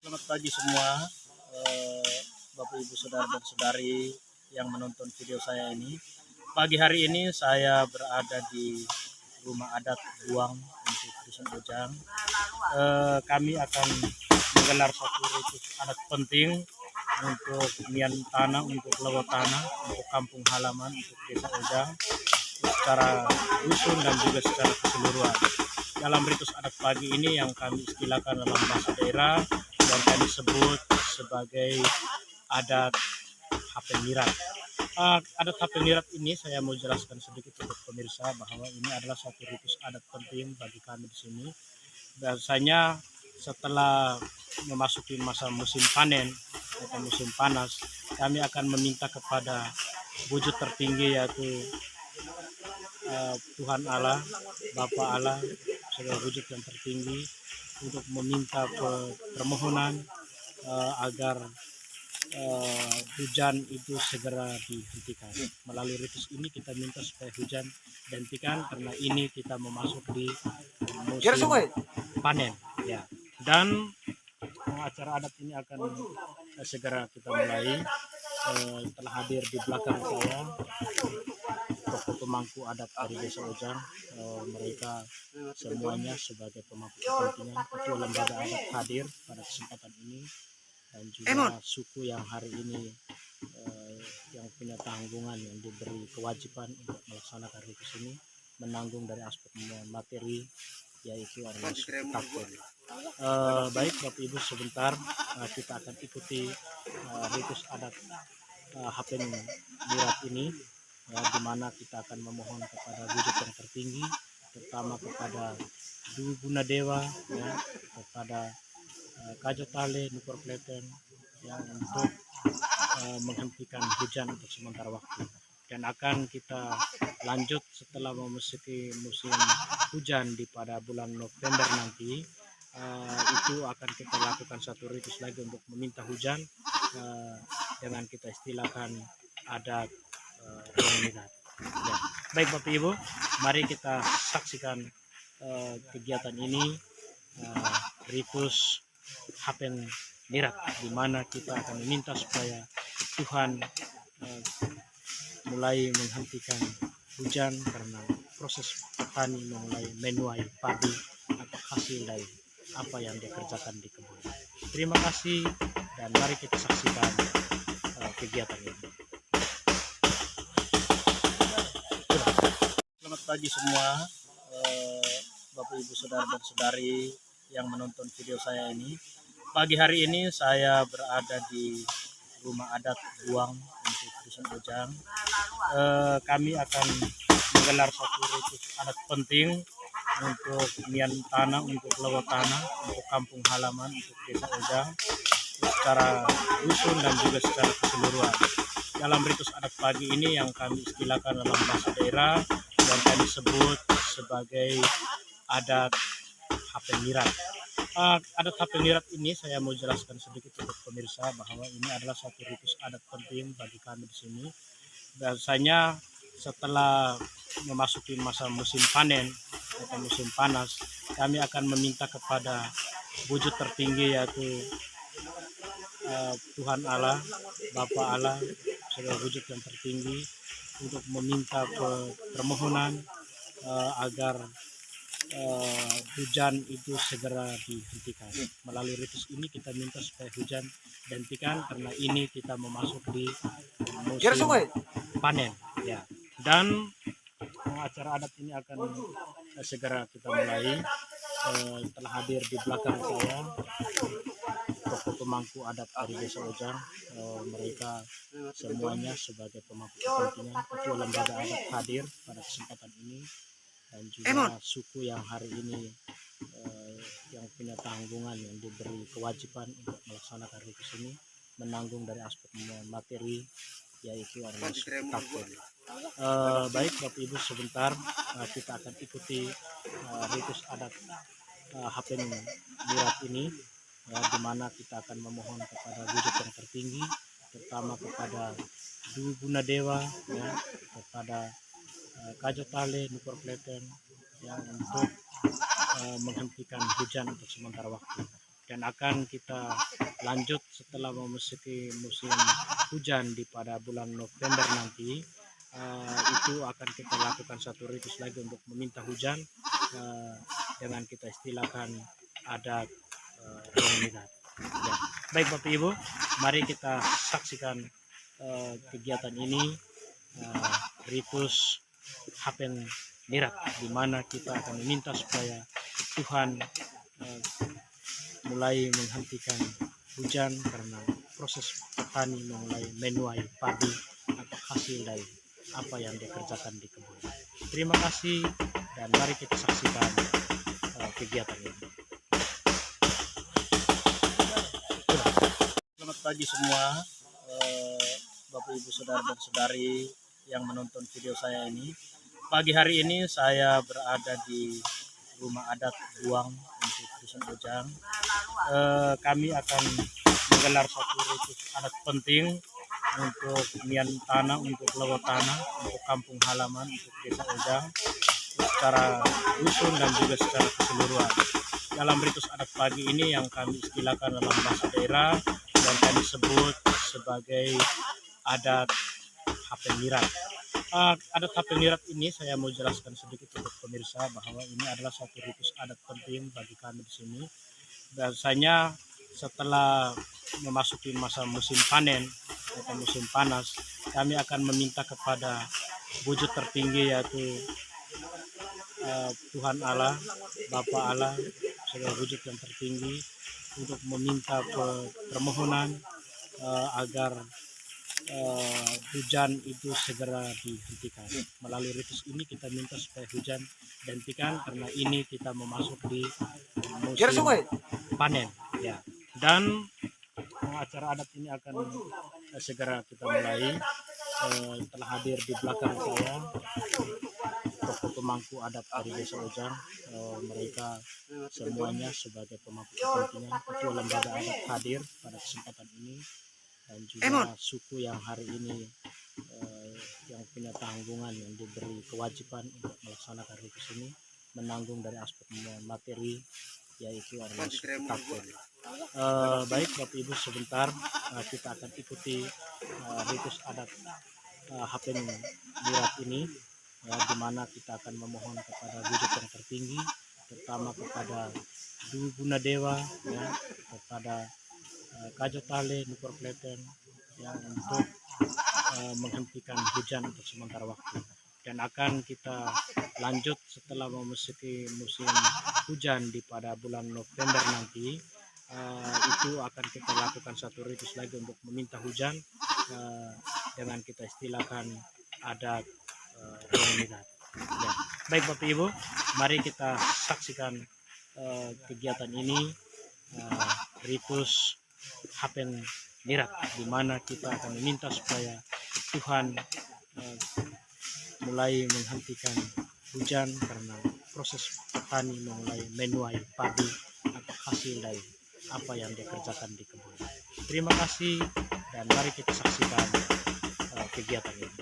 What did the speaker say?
Selamat pagi semua, Bapak Ibu Saudara dan Saudari yang menonton video saya ini. Pagi hari ini saya berada di rumah adat Buang untuk Dusun Ojang. Kami akan menggelar satu ritus adat penting untuk nian tanah, untuk lewat tanah, untuk kampung halaman, untuk desa Ojang, secara dusun dan juga secara keseluruhan. Dalam ritus adat pagi ini yang kami istilahkan dalam bahasa daerah yang kami sebut sebagai adat Hapeng Mirat. Adat Hapeng Mirat ini saya mau jelaskan sedikit untuk pemirsa bahwa ini adalah satu ritus adat penting bagi kami di sini. Biasanya setelah memasuki masa musim panen atau musim panas, kami akan meminta kepada wujud tertinggi yaitu Tuhan Allah, Bapa Allah, sebagai wujud yang tertinggi untuk meminta permohonan agar hujan itu segera dihentikan. Melalui ritus ini kita minta supaya hujan dihentikan karena ini kita memasuki di musim panen ya. Dan acara adat ini akan segera kita mulai. Telah hadir di belakang saya tokoh pemangku adat dari Desa Ojang. Mereka semuanya sebagai pemangku kepentingan ketua lembaga adat hadir pada kesempatan ini, dan juga suku yang hari ini yang punya tanggungan yang diberi kewajiban untuk melaksanakan ritus ini menanggung dari aspek materi, yaitu adalah suku Kapten. Baik Bapak Ibu, sebentar kita akan ikuti ritus adat Hapeng Mirat ini, di mana kita akan memohon kepada wujud yang tertinggi, terutama kepada Dwi Gunadewa, ya, kepada Kajotale Nukor Kleten yang untuk menghentikan hujan untuk sementara waktu. Dan akan kita lanjut setelah memasuki musim hujan di pada bulan November nanti. Itu akan kita lakukan satu ritus lagi untuk meminta hujan dengan kita istilahkan adat Mirat. Ya. Baik Bapak Ibu, mari kita saksikan kegiatan ini, ritus Hapeng Mirat, di mana kita akan meminta supaya Tuhan mulai menghentikan hujan karena proses petani mulai menuai padi atau hasil dari apa yang dikerjakan di kebun. Terima kasih dan mari kita saksikan kegiatan ini. Selamat pagi semua, Bapak Ibu Saudara dan Saudari yang menonton video saya ini. Pagi hari ini saya berada di rumah adat Buang untuk Dusun Ojang. Kami akan menggelar satu ritus adat penting untuk nian tanah, untuk lewat tanah, untuk kampung halaman, untuk desa Ojang, secara dusun dan juga secara keseluruhan. Dalam ritus adat pagi ini yang kami istilahkan dalam bahasa daerah yang kami sebut sebagai adat Hapeng Mirat. Adat Hapeng Mirat ini saya mau jelaskan sedikit untuk pemirsa bahwa ini adalah satu ritus adat penting bagi kami di sini. Biasanya setelah memasuki masa musim panen atau musim panas, kami akan meminta kepada wujud tertinggi yaitu Tuhan Allah, Bapa Allah, sebagai wujud yang tertinggi untuk meminta permohonan agar hujan itu segera dihentikan. Melalui ritus ini kita minta supaya hujan dihentikan karena ini kita memasuki di musim panen ya. Dan acara adat ini akan segera kita mulai. Telah hadir di belakang saya tokoh pemangku adat dari Desa Ojang. Mereka semuanya sebagai pemangku kepentingan ketua lembaga adat hadir pada kesempatan ini, dan juga suku yang hari ini yang punya tanggungan yang diberi kewajiban untuk melaksanakan ritus ini menanggung dari aspek materi, yaitu adalah suku Kapten. Baik Bapak Ibu, sebentar kita akan ikuti ritus adat Hapeng Mirat ini, ya, di mana kita akan memohon kepada wujud yang tertinggi, terutama kepada Dwi Gunadewa, ya, kepada Kajotale Nukor Kleten yang untuk menghentikan hujan untuk sementara waktu. dan akan kita lanjut setelah memasuki musim hujan di pada bulan November nanti. Itu akan kita lakukan satu ritus lagi untuk meminta hujan, dengan kita istilahkan adat Rongminat. Ya. Baik Bapak Ibu, mari kita saksikan kegiatan ini, ritus Hapen Nirat, di mana kita akan meminta supaya Tuhan mulai menghentikan hujan karena proses petani mulai menuai padi atau hasil dari apa yang dikerjakan di kebun. Terima kasih dan mari kita saksikan kegiatan ini. Selamat pagi semua, Bapak Ibu Saudara dan Saudari yang menonton video saya ini. Pagi hari ini saya berada di rumah adat Buang untuk Dusun Ojang. Kami akan menggelar satu ritus adat penting untuk nian tanah, untuk lewat tanah, untuk kampung halaman, untuk desa Ojang, secara dusun dan juga secara keseluruhan. Dalam ritus adat pagi ini yang kami istilahkan dalam bahasa daerah dan kami sebut sebagai adat Hapen Nirat. Adat Hapen Nirat ini saya mau jelaskan sedikit untuk pemirsa bahwa ini adalah satu ritus adat penting bagi kami di sini. Biasanya setelah memasuki masa musim panen atau musim panas, kami akan meminta kepada wujud tertinggi yaitu Tuhan Allah, Bapa Allah, sebagai wujud yang tertinggi untuk meminta permohonan agar hujan itu segera dihentikan. Melalui ritus ini kita minta supaya hujan dihentikan karena ini kita memasuki musim panen, ya. Dan acara adat ini akan segera kita mulai. Telah hadir di belakang saya tokoh pemangku adat dari Desa Ojang. Mereka semuanya sebagai pemangku kepentingan, ketua lembaga adat hadir pada kesempatan ini, dan juga suku yang hari ini yang punya tanggungan, yang diberi kewajiban untuk melaksanakan ritus ini, menanggung dari aspek materi, yaitu adalah suku Tapel. Baik Bapak Ibu, sebentar kita akan ikuti ritus adat Hapen Nirat ini, ya, di mana kita akan memohon kepada wujud yang tertinggi, terutama kepada Duguna Dewa, ya, kepada Kajotale Nupur Kleten, yang untuk menghentikan hujan untuk sementara waktu. Dan akan kita lanjut setelah memasuki musim hujan di pada bulan November nanti. Itu akan kita lakukan satu ritus lagi untuk meminta hujan, dengan kita istilahkan adat Rongminat. Ya. Baik Bapak Ibu, mari kita saksikan kegiatan ini, ritus Hapen Nirat, di mana kita akan meminta supaya Tuhan mulai menghentikan hujan karena proses petani mulai menuai padi atau hasil dari apa yang dikerjakan di kebun. Terima kasih dan mari kita saksikan kegiatan ini.